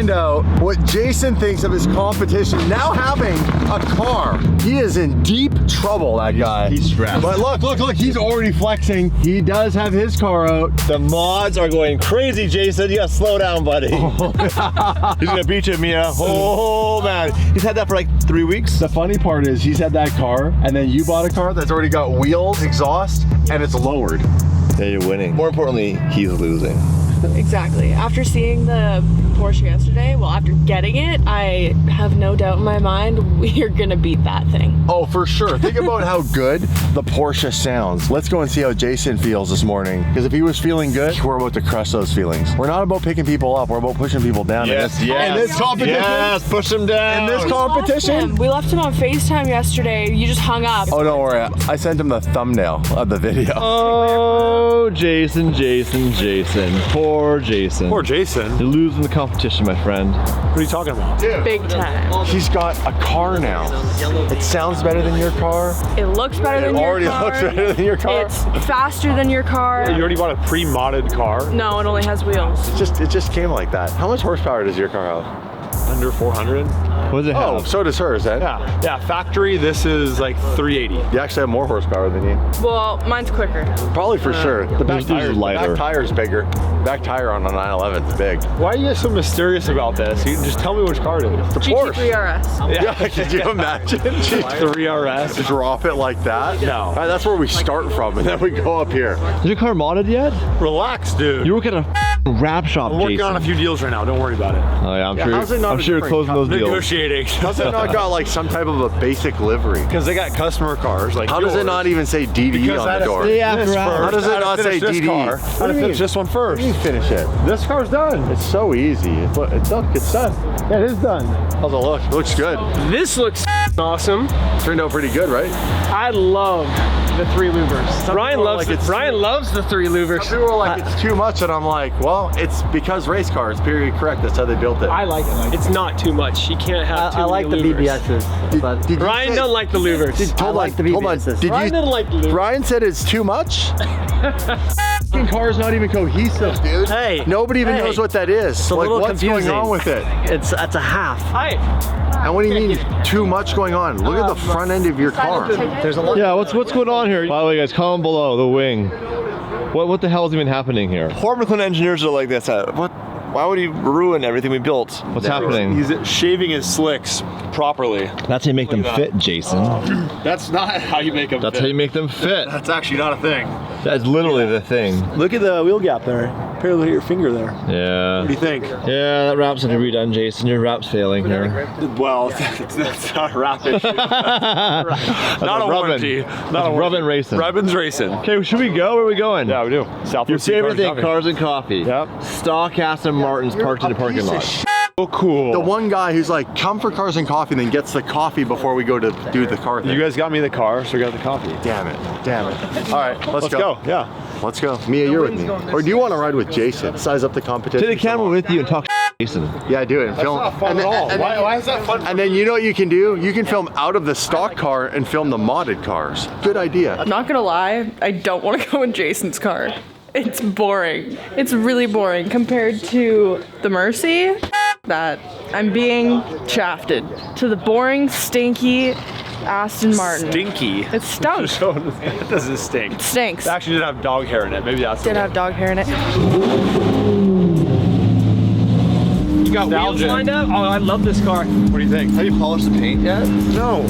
find out what Jason thinks of his competition now having a car. He is in deep trouble, that guy. He's stressed. But look, he's already flexing. He does have his car out. The mods are going crazy, Jason. You gotta slow down, buddy. He's gonna beat you, Mia. Oh, man. He's had that for like 3 weeks. The funny part is he's had that car, and then you bought a car that's already got wheels, exhaust, and it's lowered. Yeah, you're winning. More importantly, he's losing. Exactly. After seeing the Porsche yesterday, well, after getting it, I have no doubt in my mind we are gonna beat that thing. Oh, for sure. Think about how good the Porsche sounds. Let's go and see how Jason feels this morning. Because if he was feeling good, we're about to crush those feelings. We're not about picking people up. We're about pushing people down. Yes, in this competition. Yes, push him down. In this competition. We left him on FaceTime yesterday. You just hung up. Oh, don't worry. I sent him the thumbnail of the video. Oh, Jason. Poor Jason. Poor Jason. You're losing the competition, my friend. What are you talking about? Big time. He's got a car now. It sounds better than your car. It looks better than your car. It already looks better than your car. It's faster than your car. You already bought a pre-modded car? No, it only has wheels. It just came like that. How much horsepower does your car have? Under 400. What does it have? Oh, so does hers, eh? Yeah, factory, this is like 380. You actually have more horsepower than you. Well, mine's quicker. Probably for sure. The back Yours is lighter. tire's bigger. Back tire on a 911 is big. Why are you guys so mysterious about this? You can just tell me which car it is. The Porsche. GT3 RS. Yeah, could you imagine? G3 RS. Drop it like that? No. All right, that's where we start from, and then we go up here. Is your car modded yet? Relax, dude. You work at a wrap shop, I'm working Jason. on a few deals right now. Don't worry about it. Oh yeah, how's it not I'm a sure you're different closing those deals. Negotiating. How's it not got like some type of a basic livery? Because they got customer cars like How does it not even say DD Because on I the had door? to Yeah, finish this after first. How does it I had to not say finish this DD? car. I had to finish this one first. You finish it. This car's done. It's so easy. It's done. Yeah, it is done. How's it look? It looks good. This looks awesome. Turned out pretty good, right? I love the 3 louvers. Ryan people are loves like, it's Ryan loves the 3 louvers. Some people are like, it's too much, and I'm like, well, it's because race cars, period, correct. That's how they built it. I like it. It's not too much. You can't have too I like the many louvers. BBSs, but Did you Ryan say- don't like the louvers. I like the Hold on. BBSs. Did Ryan you? doesn't like the louvers. Ryan said it's too much. Fucking car's not even cohesive, dude. Hey, Nobody even hey. knows what that is. It's a Like, little what's confusing. going on with it? It's a half. Hi. And what do you mean too much going on? Look at the front end of your car. There's a lot. Yeah, what's going on here? By the way, guys, comment below the wing. What the hell is even happening here? Poor McLaren engineers are like this. Why would he ruin everything we built? What's happening? He's shaving his slicks properly. That's how you make them fit, Jason. That's not how you make them That's how you make them fit. That's actually not a thing. That's literally the thing. Look at the wheel gap there. Compare look at your finger there. Yeah. What do you think? Yeah, that wrap's gonna be redone, Jason. Your wrap's failing here. Well, that's not a wrap issue. Not Not a warranty. Not a rubbin' racing. Rubbin's racing. Okay, should we go? Where are we going? Yeah, we do. South Your favorite thing, cars and coffee. Yep. Stock Aston Martin's parked in the parking lot. So cool. The one guy who's like, come for cars and coffee, and then gets the coffee before we go to do the car thing. You guys got me the car, so we got the coffee. Damn it. All right, let's go. Yeah. Let's go. Mia, you're with me. Or do you want to ride with Jason? Size up the competition. Take the camera with you and talk Jason. Yeah, do it. And film. Not fun and at all. then- Why is that fun? And then you know what you can do? You can film out of the stock car and film the modded cars. Good idea. I'm not gonna lie, I don't want to go in Jason's car. It's boring. It's really boring compared to the Mercy. That I'm being shafted to the boring, stinky Aston Martin. Stinky. It stunk. It doesn't stink. It stinks. It actually did have dog hair in it. Maybe that's Did have dog hair in it. You got wheels Nostalgia. lined up? Oh, I love this car. What do you think? Have you polished the paint yet? No.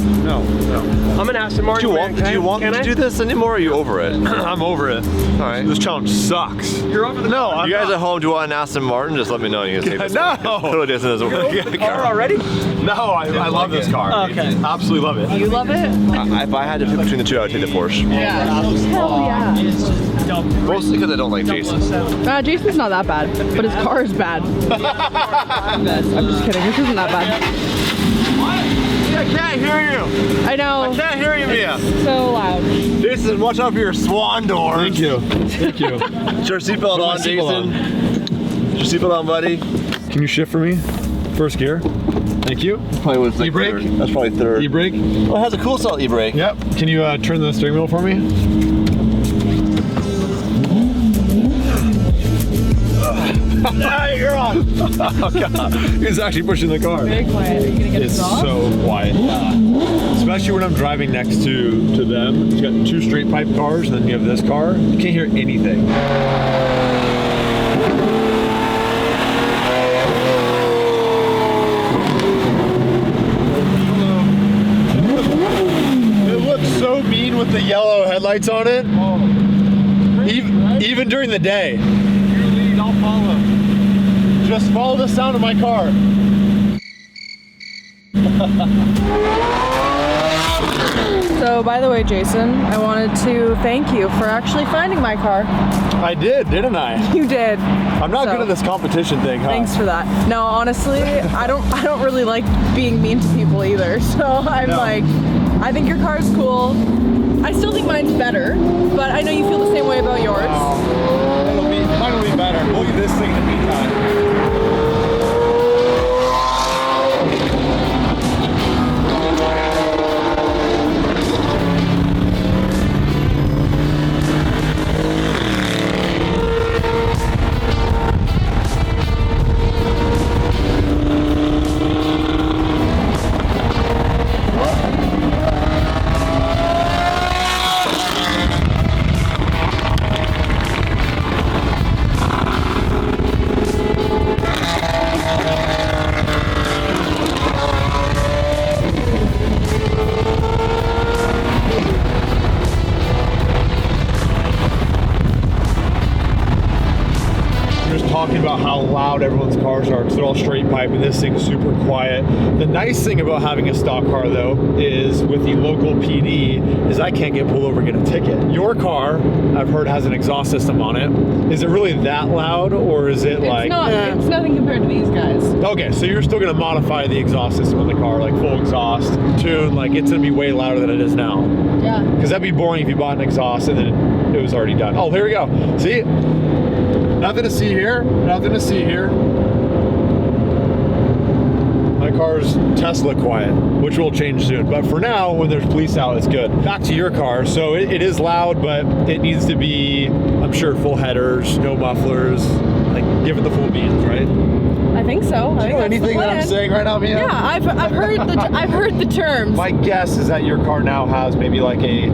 I'm an Aston Martin. Do you want Can to I? do this anymore, or are you over it? I'm over it. All right. This challenge sucks. You're over the No, I'm You guys not. at home, do you want an Aston Martin? Just let me know. You can take this. No. Totally doesn't work. car already? No, I love this car. Okay. Absolutely love it. You love it? If I had to pick between the two, I would take the Porsche. Yeah. Hell yeah. Mostly because I don't like Jason. Jason's not that bad, but his car is bad. I'm just kidding. This isn't that bad. I can't hear you. I know. Can't hear you, Mia. So loud. Jason, watch out for your swan doors. Thank you. Put your seatbelt on, Jason. Put your seatbelt on, buddy. Can you shift for me? First gear. Thank you. Probably was like E-brake? third. That's probably third. E-brake. Oh, it has a cool style e-brake. Yep. Can you turn the steering wheel for me? You're on. Oh god, he's actually pushing the car. Very quiet. Are you gonna get It's us off? so quiet. Especially when I'm driving next to them. He's got 2 straight pipe cars, and then you have this car. You can't hear anything. It looks so mean with the yellow headlights on it. Even during the day. You lead, I'll follow. Just follow the sound of my car. So, by the way, Jason, I wanted to thank you for actually finding my car. I did, didn't I? You did. I'm not good at this competition thing, huh? Thanks for that. No, honestly, I don't really like being mean to people either. So I'm like, I think your car's cool. I still think mine's better, but I know you feel the same way about yours. Mine will be better. We'll get this thing in the meantime. Talking about how loud everyone's cars are because they're all straight pipe and this thing's super quiet. The nice thing about having a stock car though is with the local PD is I can't get pulled over and get a ticket. Your car, I've heard, has an exhaust system on it. Is it really that loud or is it like... It's nothing compared to these guys. Okay, so you're still gonna modify the exhaust system on the car, like full exhaust, tune, like it's gonna be way louder than it is now. Yeah. Because that'd be boring if you bought an exhaust and then it was already done. Oh, here we go. See? Nothing to see here. Nothing to see here. My car's Tesla quiet, which will change soon. But for now, when there's police out, it's good. Back to your car. So it is loud, but it needs to be, I'm sure, full headers, no mufflers, like give it the full beans, right? I think so. Do you know anything that I'm saying right now, Mia? Yeah, I've heard the terms. My guess is that your car now has maybe like a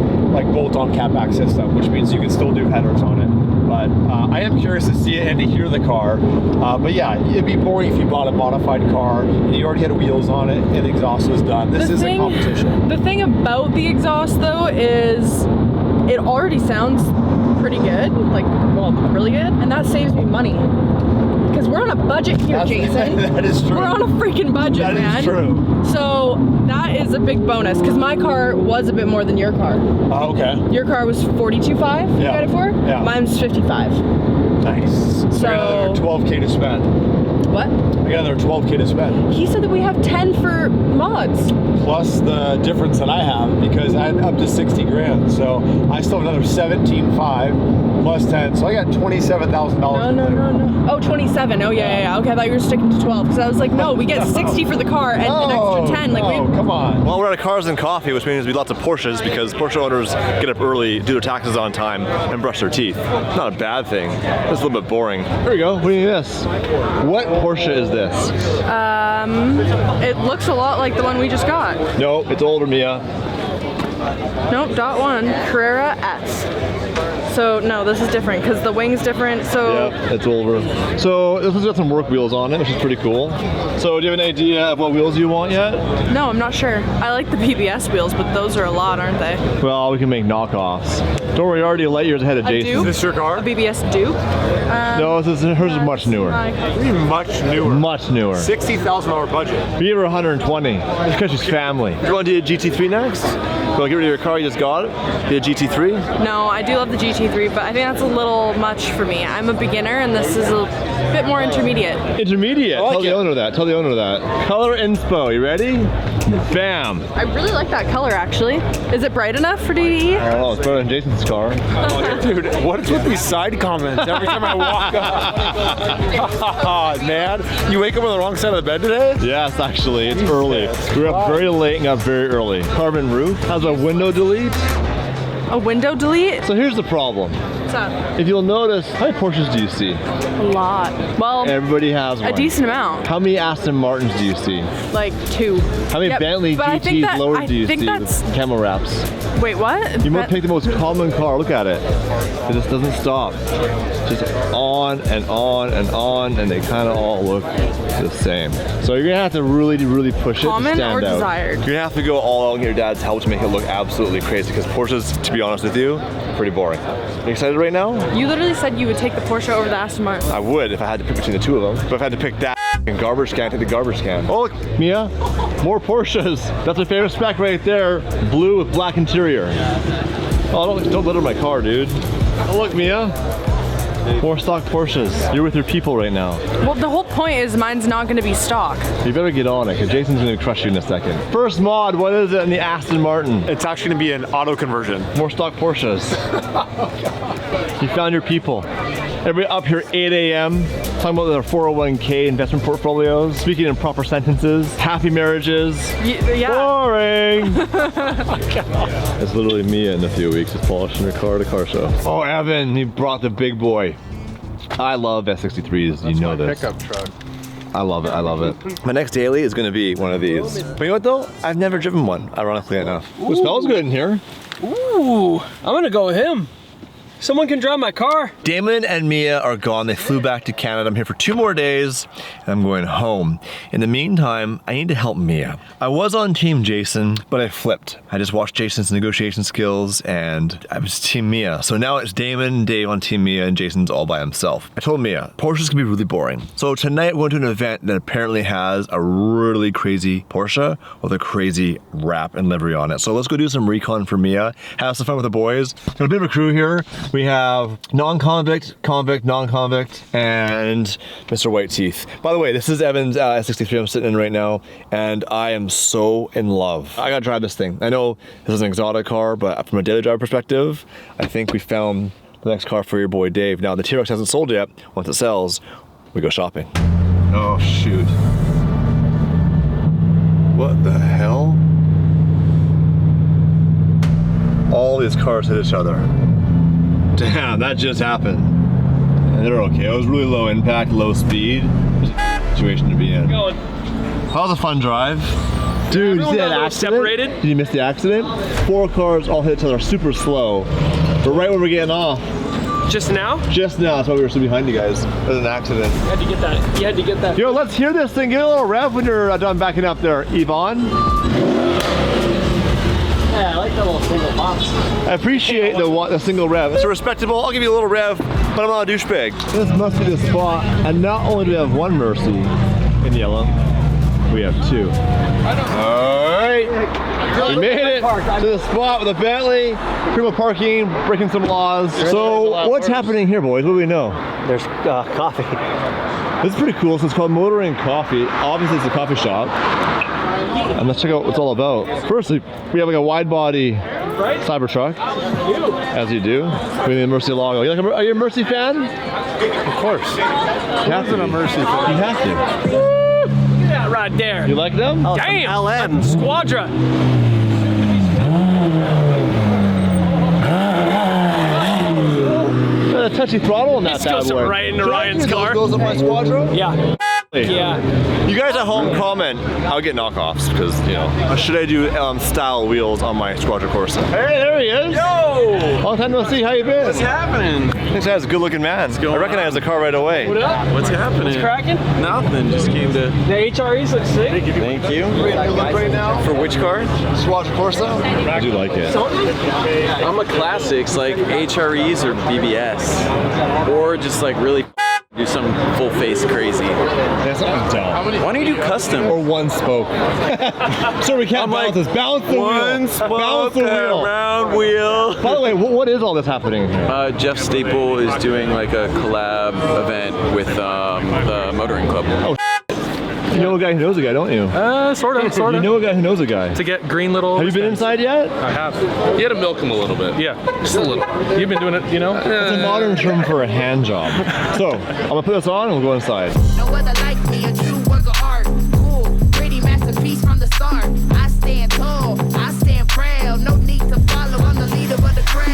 bolt-on catback system, which means you can still do headers on it. But I am curious to see it and to hear the car. But yeah, it'd be boring if you bought a modified car and you already had wheels on it and the exhaust was done. This is a competition. The thing about the exhaust though is it already sounds pretty good, like, well, really good, and that saves me money. Because we're on a budget here, Jason. That is true. We're on a freaking budget, man. That is true. So that is a big bonus because my car was a bit more than your car. Oh, okay. Your car was 42.5 you got it for? Yeah. Mine's 55. Nice. So I got another 12K to spend. What? I got another 12K to spend. He said that we have 10 for mods. Plus the difference that I have because I had up to 60 grand. So I still have another 17.5 plus 10. So I got $27,000. No. Oh, 27. Oh, yeah. Okay, I thought you were sticking to 12 because I was like, no, we get 60 for the car and an extra 10. Like, come on. Well, we're at Cars and Coffee, which means we lots of Porsches because Porsche owners get up early, do their taxes on time, and brush their teeth. Not a bad thing. It's a little bit boring. Here we go. What do you think of this? What Porsche is this? It looks a lot like the one we just got. No, it's older, Mia. Nope, .1 Carrera S. So no, this is different because the wing's different. So yeah, it's older. So this has got some work wheels on it, which is pretty cool. So do you have an idea of what wheels you want yet? No, I'm not sure. I like the PBS wheels, but those are a lot, aren't they? Well, we can make knockoffs. Don't worry, you're already light years ahead of Jason. Duke? Is this your car? A BBS Duke? No, hers is much newer. Much newer. Much newer. $60,000 budget. We gave her 120. It's because she's family. You want to do a GT3 next? You want to get rid of your car you just got it? Be a GT3? No, I do love the GT3, but I think that's a little much for me. I'm a beginner, and this is a bit more intermediate. Intermediate. Like Tell the owner that. Tell the owner that. Color inspo. You ready? Bam. I really like that color, actually. Is it bright enough for DDE? Oh, it's better than Jason's car. Dude, what is with these side comments every time I walk up? Man, you wake up on the wrong side of the bed today? Yes, actually, it's early. We were up very late and got very early. Carbon roof has a window delete. A window delete? So here's the problem. What's up? If you'll notice, how many Porsches do you see? A lot. Well, Everybody has one. a decent amount. How many Aston Martins do you see? Like 2. How many Yep, Bentley but I think GTs that- lower I do you think see that's- with camel wraps? Wait, what? You might pick the most common car. Look at it. It just doesn't stop. Just on and on and on, and they kind of all look the same. So you're gonna have to really, really push it to Common stand or out. desired? You're gonna have to go all out and get your dad's help to make it look absolutely crazy. Because Porsches, to be honest with you, pretty boring. You excited right now? You literally said you would take the Porsche over the Aston Martin. I would if I had to pick between the two of them. But if I had to pick that and garbage can, take the garbage can. Oh, look, Mia, more Porsches. That's my favorite spec right there. Blue with black interior. Oh, don't litter my car, dude. Oh, look, Mia. More stock Porsches. You're with your people right now. Well, the whole point is mine's not going to be stock. You better get on it, because Jason's going to crush you in a second. First mod, what is it in the Aston Martin? It's actually gonna be an auto conversion. More stock Porsches. You found your people. Everybody up here 8 a.m. talking about their 401k investment portfolios, speaking in proper sentences, happy marriages. Yeah. Boring. It's literally Mia in a few weeks, just polishing her car at a car show. Oh, Evan, he brought the big boy. I love S63s, you know this. Pickup truck. I love it, I love it. My next daily is gonna be one of these. But you know what though? I've never driven one, ironically enough. Ooh, it smells good in here. Ooh, I'm gonna go with him. Someone can drive my car. Damon and Mia are gone. They flew back to Canada. I'm here for 2 more days and I'm going home. In the meantime, I need to help Mia. I was on Team Jason, but I flipped. I just watched Jason's negotiation skills and I was Team Mia. So now it's Damon and Dave on Team Mia and Jason's all by himself. I told Mia, Porsches can be really boring. So tonight we're going to an event that apparently has a really crazy Porsche with a crazy wrap and livery on it. So let's go do some recon for Mia, have some fun with the boys. Got a bit of a crew here. We have non-convict, convict, non-convict, and Mr. White Teeth. By the way, this is Evan's S63 I'm sitting in right now, and I am so in love. I gotta drive this thing. I know this is an exotic car, but from a daily driver perspective, I think we found the next car for your boy Dave. Now, the T-Rex hasn't sold yet. Once it sells, we go shopping. Oh, shoot. What the hell? All these cars hit each other. Damn, that just happened. And they're okay. It was really low impact, low speed. Situation to be in. That was a fun drive. Dude, you see that accident? Separated? Did you miss the accident? 4 cars all hit each other super slow. But right when we're getting off. Just now? Just now, that's why we were still behind you guys. There's an accident. You had to get that. You had to get that. Yo, let's hear this thing. Give it a little rev when you're done backing up there, Yvonne. Yeah, I like that little single box. I appreciate the single rev. It's respectable. I'll give you a little rev, but I'm not a douchebag. This must be the spot. And not only do we have 1 Mercy in yellow, we have 2. All right, we made it to the spot with a Bentley. Criminal parking, breaking some laws. So what's happening here, boys? What do we know? There's coffee. This is pretty cool. So it's called Motoring Coffee. Obviously, it's a coffee shop. And let's check out what it's all about. Firstly, we have like a wide body Cybertruck, as you do. We have the Mercy logo. Are you a Mercy fan? Of course. You have to be. a Mercy fan? You have to. Look at that right there. You like them? Damn! LM. Squadra. Got a touchy throttle on that This bad goes boy. right into Should I Ryan's use those car. Goes on my Squadra? Yeah. Yeah. You guys at home comment. I'll get knockoffs because, you know. Should I do style wheels on my Squadra Corsa? Hey, there he is. Yo! Long time no see. How you been? What's happening? This guy's a good-looking man. I recognize the car right away. What up? What's happening? What's cracking? Nothing. Just came to. The HREs look sick. Thank you. Right now. For which car? Squadra Corsa? I do like it. I'm a classics like HREs or BBS, or just like really do some full face crazy. That's something dumb. Why don't you do custom? Or 1 spoke. Sir, we can't balance this. Balance the wheel. Balance the wheel. round wheel. By the way, what is all this happening here? Jeff Staple is doing like a collab event with the motoring club. You know a guy who knows a guy, don't you? Sort of. You know a guy who knows a guy. To get green little. Have you been inside yet? I have. You had to milk him a little bit. Yeah, just a little. You've been doing it, you know? It's a modern term for a hand job. So, I'm gonna put this on and we'll go inside. No other like me, a true work of art. Cool, pretty masterpiece from the start. I stand tall, I stand proud. No need to follow, I'm the leader of the crowd.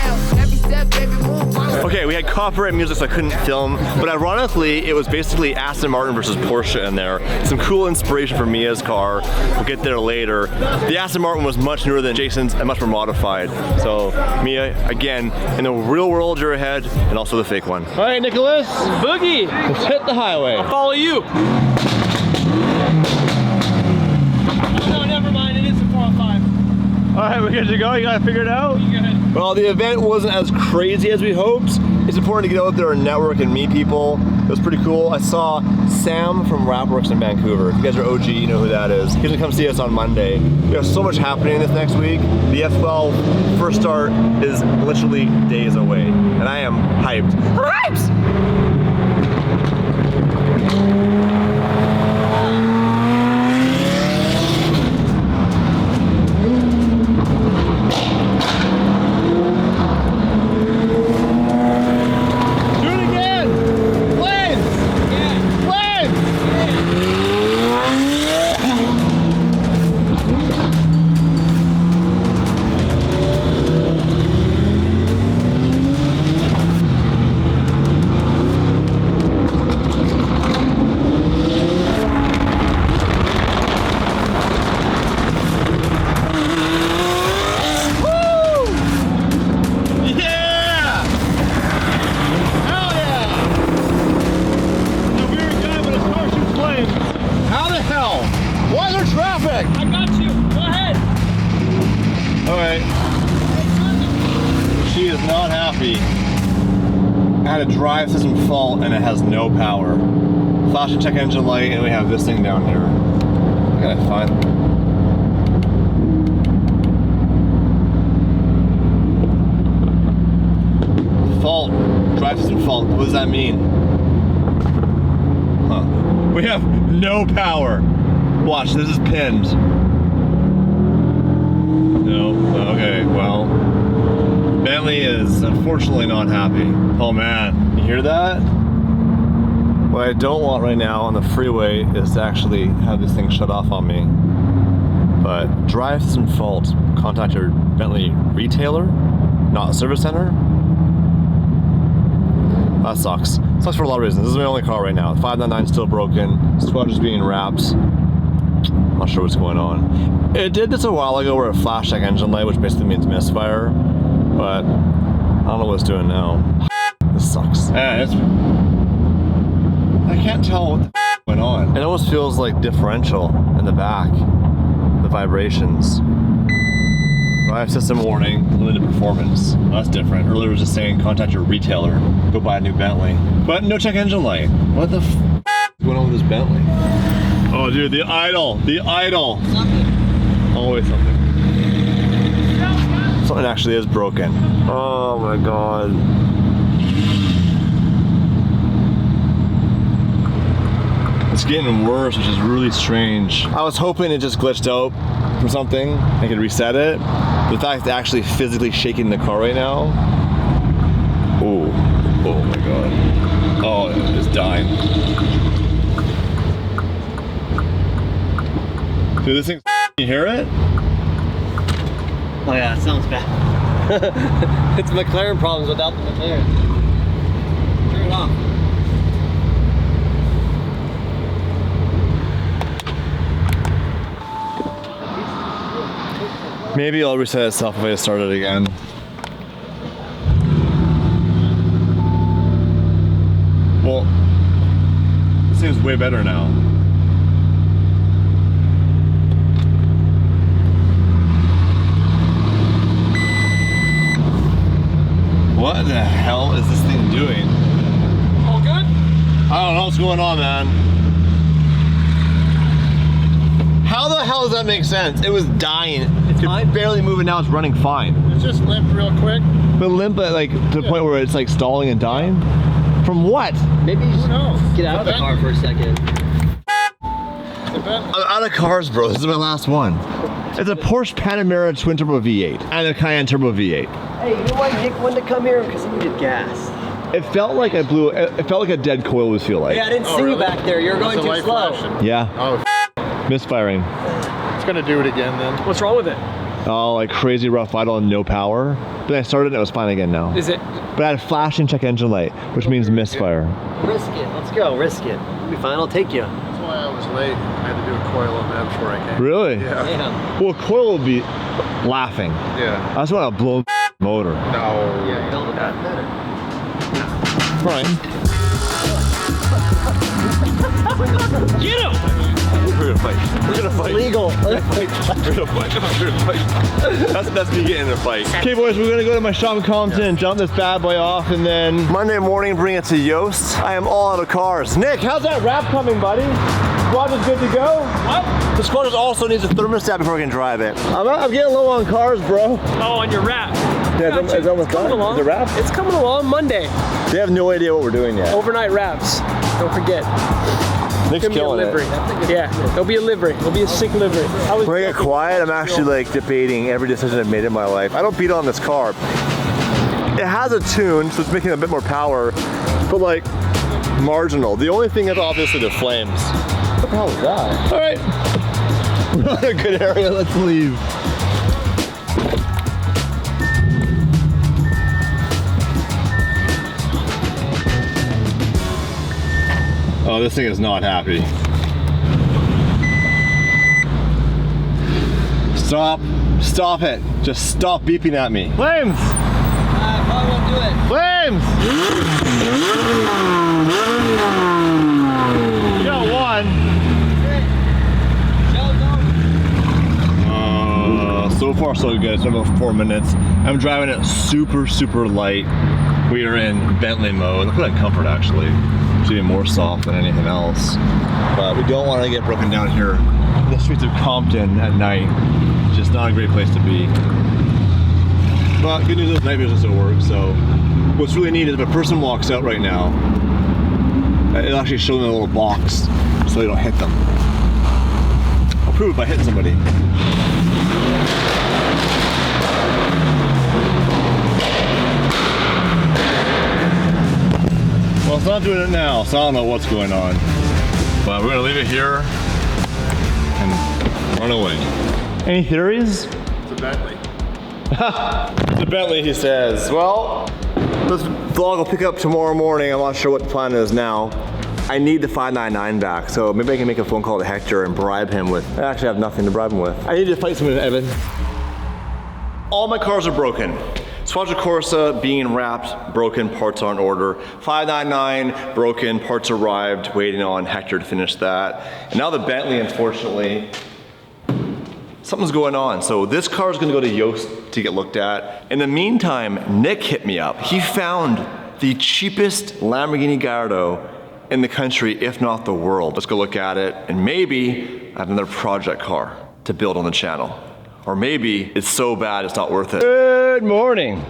We had copyright music, so I couldn't film. But ironically, it was basically Aston Martin versus Porsche in there. Some cool inspiration for Mia's car. We'll get there later. The Aston Martin was much newer than Jason's and much more modified. So Mia, again, in the real world, you're ahead, and also the fake one. All right, Nicholas. Boogie. Let's hit the highway. I'll follow you. No, never mind. It is a 405. All right, we're good to go. You got it figured out? You got it. Well, the event wasn't as crazy as we hoped. It's important to get out there and network and meet people. It was pretty cool. I saw Sam from Rapworks in Vancouver. If you guys are OG, you know who that is. He's gonna come see us on Monday. We have so much happening this next week. The F12 first start is literally days away, and I am hyped. Hyped! I got you. Go ahead. All right. She is not happy. I had a drive system fault and it has no power. Flash and check engine light, and we have this thing down here. I gotta find. Fault. Drive system fault. What does that mean? Huh. We have no power. Watch, this is pinned. No, okay, well. Bentley is unfortunately not happy. Oh man, you hear that? What I don't want right now on the freeway is to actually have this thing shut off on me. But drive system fault, contact your Bentley retailer, not service center. That sucks. Sucks for a lot of reasons. This is my only car right now. 599 still broken, squad is being wrapped. Not sure what's going on. It did this a while ago where it flashed like engine light, which basically means misfire, but I don't know what it's doing now. This sucks. I can't tell what the went on. It almost feels like differential in the back, the vibrations. Drive system warning, limited performance. Well, that's different. Earlier it was just saying contact your retailer, go buy a new Bentley. But no check engine light. What the f is going on with this Bentley? Oh dude, the idle, the idle. Something. Always something. Something actually is broken. Oh my god. It's getting worse, which is really strange. I was hoping it just glitched out from something. I could reset it. The fact it's actually physically shaking the car right now. Oh, oh my god. Oh, it's dying. Dude, this thing, you hear it? Oh yeah, it sounds bad. It's McLaren problems without the McLaren. Turn it off. Maybe it'll reset itself if I start it again. Well, this seems way better now. What the hell is this thing doing? All good? I don't know what's going on, man. How the hell does that make sense? It was dying. It's barely moving now. It's running fine. It's just limp real quick. But limp at like to the point where it's like stalling and dying? From what? Maybe you Who knows? get out of the car for a second. I'm out of cars, bro. This is my last one. It's a Porsche Panamera twin turbo V8 and a Cayenne turbo V8. Hey, you know why Nick wanted to come here? Because he needed gas. It felt like I blew. It felt like a dead coil would feel like. Yeah, I didn't see you back there. You're going too slow. Yeah. Oh, Misfiring. it's gonna do it again then. What's wrong with it? like crazy rough idle and no power. But then I started and it was fine again now. Is it? But I had a flashing check engine light, which means misfire. Risk it. Let's go. Risk it. It'll be fine. I'll take you. That's why I was late. I had to do a coil on that before I came. Really? Yeah. Yeah. Well, coil would be laughing. Yeah. I just want to blow the motor. No. Yeah, build it back better. Brian. Get him! We're gonna fight. We're gonna fight. Legal. We're gonna fight. We're gonna fight. That's me getting in a fight. Okay, boys, we're gonna go to my shop in Compton and dump this bad boy off, and then Monday morning bring it to Yost. I am all out of cars. Nick, how's that wrap coming, buddy? Squad is good to go? What? The squad also needs a thermostat before I can drive it. I'm getting low on cars, bro. Oh, on your wrap. Yeah, is it almost done? Is it wrapped? It's coming along Monday. They have no idea what we're doing yet. Overnight wraps. Don't forget. Nick's killing it. Yeah, there'll be a livery. There'll be a sick livery. When I get quiet, I'm actually like debating every decision I've made in my life. I don't beat on this car. It has a tune, so it's making a bit more power, but like marginal. The only thing is obviously the flames. What the hell is that? All right, we're in a good area. Let's leave. Oh, this thing is not happy. Stop. Stop it. Just stop beeping at me. Flames! I probably won't do it. Flames! You got one. So far so good. It's been about 4 minutes. I'm driving it super, super light. We are in Bentley mode. Look at that comfort actually. It's even more soft than anything else. But we don't want to get broken down here in the streets of Compton at night. It's just not a great place to be. But good news is night vision still works, so what's really neat is if a person walks out right now, it'll actually show them a little box so they don't hit them. I'll prove it by hitting somebody. Well, it's not doing it now, so I don't know what's going on. But we're gonna leave it here and run away. Any theories? It's a Bentley. It's a Bentley, he says. Well, this vlog will pick up tomorrow morning. I'm not sure what the plan is now. I need the 599 back, so maybe I can make a phone call to Hector and bribe him with. I actually have nothing to bribe him with. I need to fight someone, Evan. All my cars are broken. Squadra Corsa being wrapped, broken, parts are in order. 599, broken, parts arrived, waiting on Hector to finish that. And now the Bentley, unfortunately, something's going on. So this car is gonna go to Yost to get looked at. In the meantime, Nick hit me up. He found the cheapest Lamborghini Gallardo in the country, if not the world. Let's go look at it, and maybe I have another project car to build on the channel. Or maybe it's so bad it's not worth it. Good morning.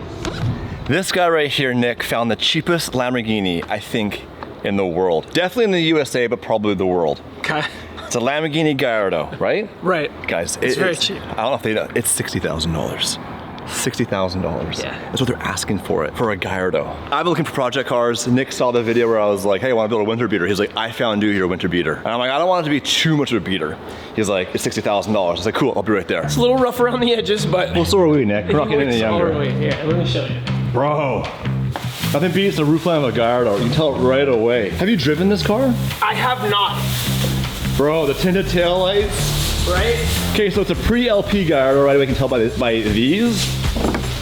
This guy right here, Nick, found the cheapest Lamborghini, I think, in the world. Definitely in the USA, but probably the world. Okay. It's a Lamborghini Gallardo, right? Right. Guys, it's very cheap. I don't know if they know. It's $60,000. $60,000. Yeah. That's what they're asking for it, for a Gallardo. I've been looking for project cars. Nick saw the video where I was like, hey, I want to build a winter beater. He's like, I found you your winter beater. And I'm like, I don't want it to be too much of a beater. He's like, it's $60,000. I was like, cool, I'll be right there. It's a little rough around the edges, but... Well, so are we, Nick. We're not getting any younger. Yeah, let me show you. Bro, nothing beats the roofline of a Gallardo. You can tell it right away. Have you driven this car? I have not. Bro, the tinted taillights. Right? Okay, so it's a pre-LP Gallardo, right away. You can tell by these.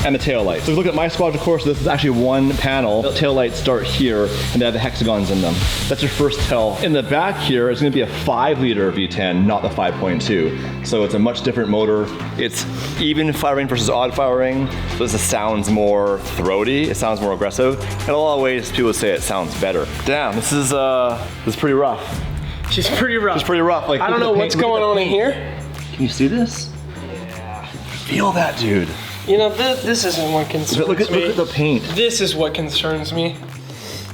And the tail lights. So if you look at my Squadra Corsa, this is actually one panel. The tail lights start here, and they have the hexagons in them. That's your first tell. In the back here, it's gonna be a 5-liter V10, not the 5.2. So it's a much different motor. It's even firing versus odd firing. So this sounds more throaty. It sounds more aggressive. In a lot of ways, people would say it sounds better. Damn, this is pretty rough. She's pretty rough. It's pretty rough. Like, I don't know what's going on in here. Can you see this? Yeah. Feel that, dude. You know, this isn't what concerns me. Look at the paint. This is what concerns me.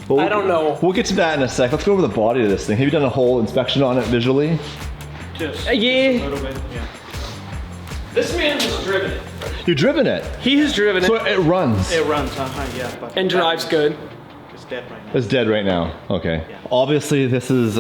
Well, I don't know. We'll get to that in a sec. Let's go over the body of this thing. Have you done a whole inspection on it visually? Just yeah. A little bit, yeah. This man has driven it. You've driven it? He has driven it. So it runs? It runs, yeah. But and drives good. It's dead right now. It's dead right now. Okay. Obviously, this is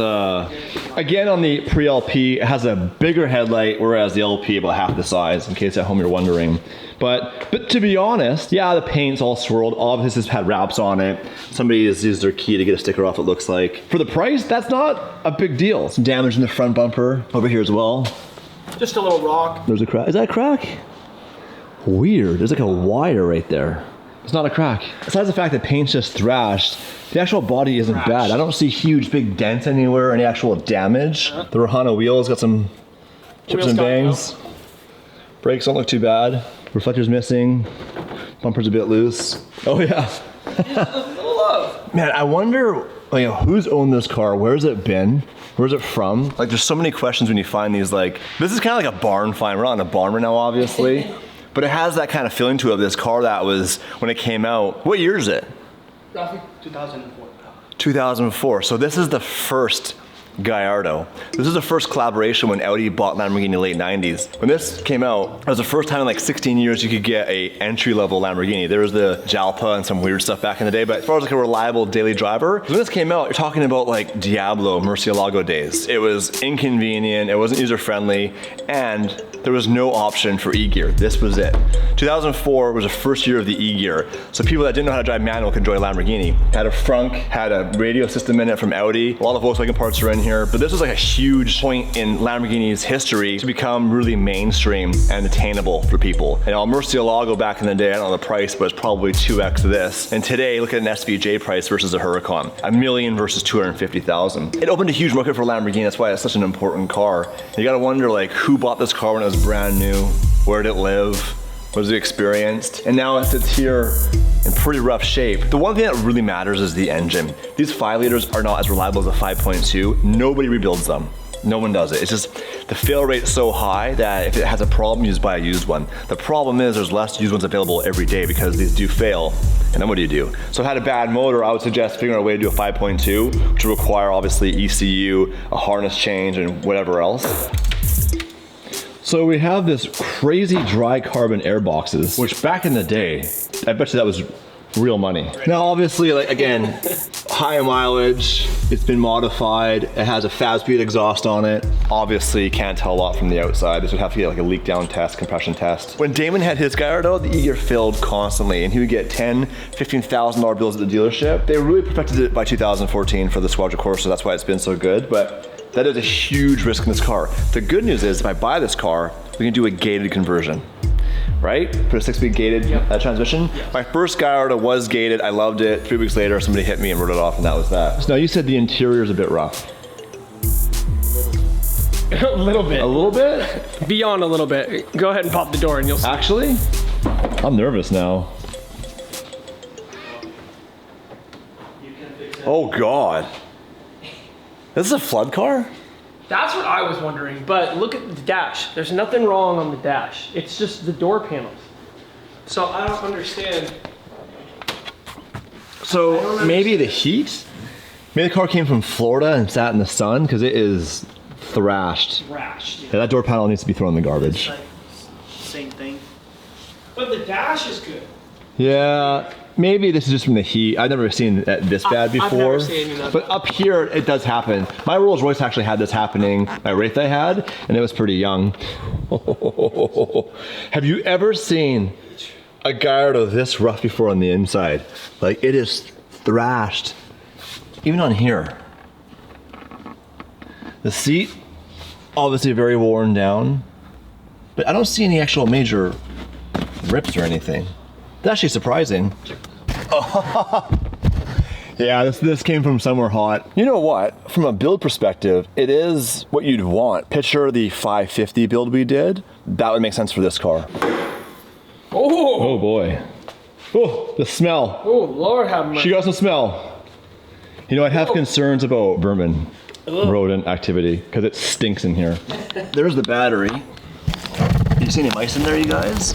again on the pre-LP. It has a bigger headlight, whereas the LP about half the size. In case at home you're wondering. But to be honest, yeah, the paint's all swirled. Obviously, it's had wraps on it. Somebody has used their key to get a sticker off. It looks like for the price, that's not a big deal. Some damage in the front bumper over here as well. Just a little rock. There's a crack. Is that a crack? Weird. There's like a wire right there. It's not a crack. Besides the fact that paint's just thrashed, the actual body isn't bad. I don't see huge big dents anywhere, any actual damage. The Rohana wheels got some chips and bangs. Brakes don't look too bad. Reflector's missing. Bumper's a bit loose. Oh yeah. Man, I wonder who's owned this car? Where's it been? Where's it from? Like there's so many questions when you find these, like, this is kind of like a barn find. We're not in a barn right now, obviously. But it has that kind of feeling to it of this car that was when it came out. What year is it? Roughly 2004. 2004. So this is the first Gallardo. This is the first collaboration when Audi bought Lamborghini in the late 90s. When this came out, it was the first time in like 16 years you could get a entry-level Lamborghini. There was the Jalpa and some weird stuff back in the day, but as far as like a reliable daily driver, when this came out, you're talking about like Diablo, Murcielago days. It was inconvenient, it wasn't user-friendly, and there was no option for e-gear. This was it. 2004 was the first year of the e-gear. So people that didn't know how to drive manual could enjoy Lamborghini. Had a frunk, had a radio system in it from Audi. A lot of Volkswagen parts are in here, but this was like a huge point in Lamborghini's history to become really mainstream and attainable for people. And our Murcielago back in the day, I don't know the price, but it's probably 2x this. And today, look at an SVJ price versus a Huracan. $1 million versus 250,000. It opened a huge market for Lamborghini. That's why it's such an important car. You gotta wonder like who bought this car when it was brand new? Where did it live? What has it experienced? And now it sits here in pretty rough shape. The one thing that really matters is the engine. These 5 liters are not as reliable as a 5.2. Nobody rebuilds them. No one does it. It's just the fail rate's so high that if it has a problem, you just buy a used one. The problem is there's less used ones available every day because these do fail. And then what do you do? So if it had a bad motor, I would suggest figuring out a way to do a 5.2, which would require obviously ECU, a harness change, and whatever else. So we have this crazy dry carbon air boxes, which back in the day, I bet you that was real money. Now obviously, like again, high mileage, it's been modified, it has a fast speed exhaust on it. Obviously you can't tell a lot from the outside. This would have to get like a leak down test, compression test. When Damon had his Gallardo, the e-gear failed constantly and he would get $10,000, $15,000 bills at the dealership. They really perfected it by 2014 for the Squadra Corsa, that's why it's been so good, but that is a huge risk in this car. The good news is if I buy this car, we can do a gated conversion. Right? Put a 6-speed gated transmission. Yep. My first Gallardo was gated. I loved it. 3 weeks later, somebody hit me and wrote it off, and that was that. So now you said the interior is a bit rough. A little bit. A little bit? Beyond a little bit. Go ahead and pop the door and you'll see. Actually, I'm nervous now. Oh God. This is a flood car? That's what I was wondering, but look at the dash. There's nothing wrong on the dash. It's just the door panels. So I don't understand. So maybe the heat? Maybe the car came from Florida and sat in the sun because it is thrashed. Thrashed. Yeah, that door panel needs to be thrown in the garbage. Same thing. But the dash is good. Yeah, maybe this is just from the heat. I've never seen it this bad before. I've never seen that. But up here, it does happen. My Rolls Royce actually had this happening. My Wraith I had, and it was pretty young. Have you ever seen a Gallardo this rough before on the inside? Like, it is thrashed. Even on here. The seat, obviously very worn down. But I don't see any actual major rips or anything. That's actually surprising. Yeah, this came from somewhere hot. You know what? From a build perspective, it is what you'd want. Picture the 550 build we did. That would make sense for this car. Oh boy. Oh, the smell. Oh, Lord have mercy. She got some smell. You know, I have concerns about vermin, rodent activity, because it stinks in here. There's the battery. You see any mice in there, you guys?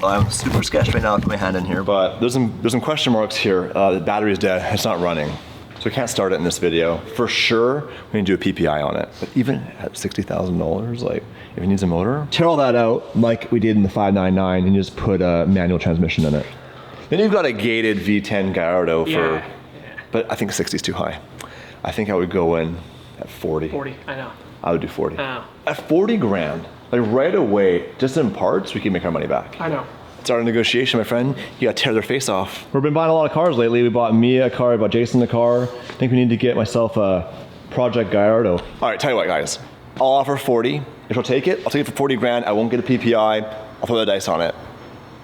I'm super sketched right now. I put my hand in here, but there's some question marks here. The battery's dead. It's not running, so we can't start it in this video. For sure, we need to do a PPI on it. But even at $60,000, like if it needs a motor, tear all that out like we did in the 599, and just put a manual transmission in it. Then you've got a gated V10 Gallardo for but I think 60 is too high. I think I would go in at 40. 40, I know. I would do 40. I know. At 40 grand, like right away, just in parts, we can make our money back. I know. Start a negotiation, my friend. You gotta tear their face off. We've been buying a lot of cars lately. We bought Mia a car, we bought Jason a car. I think we need to get myself a Project Gallardo. All right, tell you what, guys. I'll offer 40. If you'll take it, I'll take it for 40 grand. I won't get a PPI. I'll throw the dice on it.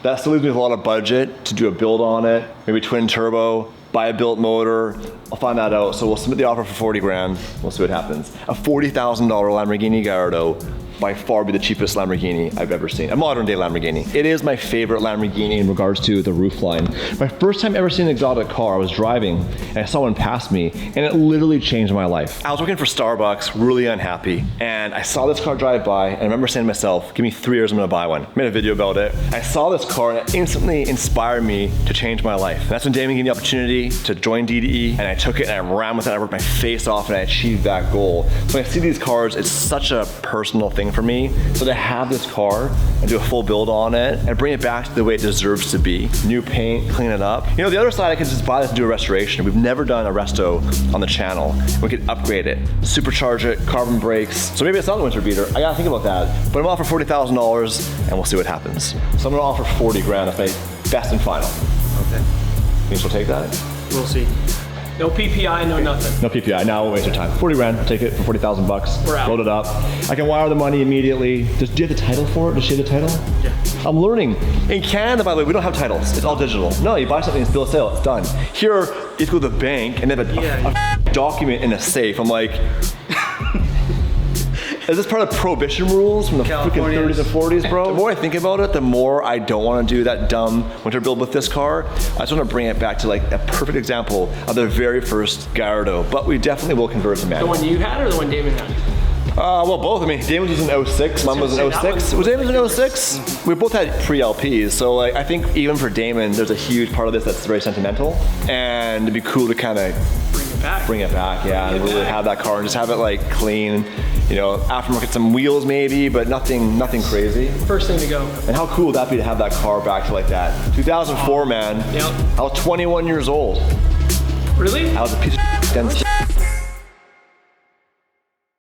That still leaves me with a lot of budget to do a build on it, maybe twin turbo, buy a built motor. I'll find that out. So we'll submit the offer for 40 grand. We'll see what happens. A $40,000 Lamborghini Gallardo, by far be the cheapest Lamborghini I've ever seen. A modern day Lamborghini. It is my favorite Lamborghini in regards to the roofline. My first time ever seeing an exotic car, I was driving and I saw one pass me and it literally changed my life. I was working for Starbucks, really unhappy, and I saw this car drive by and I remember saying to myself, give me 3 years, I'm gonna buy one. Made a video about it. I saw this car and it instantly inspired me to change my life. And that's when Damon gave me the opportunity to join DDE, and I took it and I ran with it. I worked my face off and I achieved that goal. So when I see these cars, it's such a personal thing for me. So to have this car and do a full build on it and bring it back to the way it deserves to be. New paint, clean it up. You know, the other side, I could just buy this and do a restoration. We've never done a resto on the channel. We could upgrade it, supercharge it, carbon brakes. So maybe it's not the winter beater. I gotta think about that. But I'm gonna offer $40,000 and we'll see what happens. So I'm gonna offer 40 grand if I best and final. Okay. Think she'll take that? We'll see. No PPI, no nothing. No PPI, now we'll waste your time. 40 grand, I'll take it for 40,000 bucks. We're out. Load it up. I can wire the money immediately. Do you have the title for it? Does she have the title? Yeah. I'm learning. In Canada, by the way, we don't have titles. It's all digital. No, you buy something, it's bill of sale, it's done. Here, you have to go to the bank and they have a document in a safe. I'm like, is this part of prohibition rules from the freaking 30s and 40s, bro? The more I think about it, the more I don't want to do that dumb winter build with this car. I just want to bring it back to like a perfect example of the very first Gallardo, but we definitely will convert it to The manual. one you had or the one Damon had? Well, both. I mean, Damon's was an 06, mine was an 06. Was Damon's an 06? We both had pre-LPs, so like I think even for Damon, there's a huge part of this that's very sentimental, and it'd be cool to kind of bring it back, yeah, and really have that car and just have it like clean, you know, aftermarket, some wheels maybe, but nothing crazy. First thing to go. And how cool would that be to have that car back to like that? 2004, man. Yep. I was 21 years old. Really? I was a piece of dense.